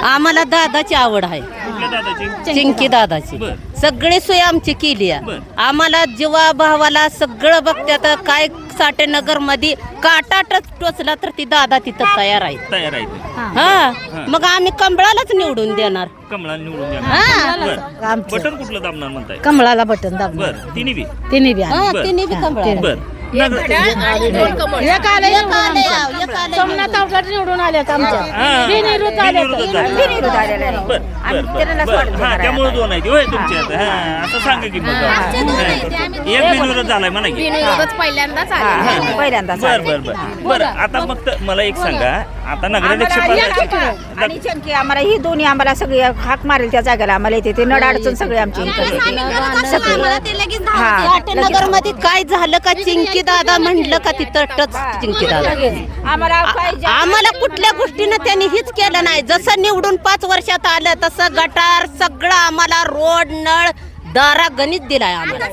आम्हाला दादाची आवड आहे, कुठल्या दादाची? चिंकी दादाची. बर. सगळी सोय आमची केली आहे. बर. आम्हाला जीवा भावाला सगळं बघत्यात. काय साठेनगर मध्ये काटा टोचला तर ती दादा तिथं तयार आहे. तयार आहे ते. हा, मग आम्ही कंबळालाच निवडून देणार. कमळा निवडून द्या. हा. बर. बटन कुठलं दाबणार म्हणताय? कमळाला बटन दाबणार. बर. तिन्ही बी. तिन्ही बी हा, तिन्ही बी कंबळा. बर. सोमनाथ अवघड निवडून आल्यात आमच्या बिनविरोध आल्यात. त्यामुळे दोन आहे होय तुमच्या आता. हा, असं सांगा की मग एक बिनविरोध झालाय म्हणा की. पहिल्यांदाच बर बर बर बर. आता फक्त मला एक सांगा, आता नगराध्यक्ष आणि चंकी आम्हाला ही दोन्ही आम्हाला सगळी हाक मारेल त्या जागेला आम्हाला येते ते नड अडचण सगळे आमची साठेनगर मध्ये काय झालं का चिंकी दादा म्हणलं का तिथं टच चिंकी दादा. आम्हाला कुठल्या गोष्टीनं त्यांनी हीच केलं नाही. जसं निवडून 5 वर्षात आलं तसं गटार सगळं आम्हाला रोड नळ दारा गणित दिलाय आम्हाला.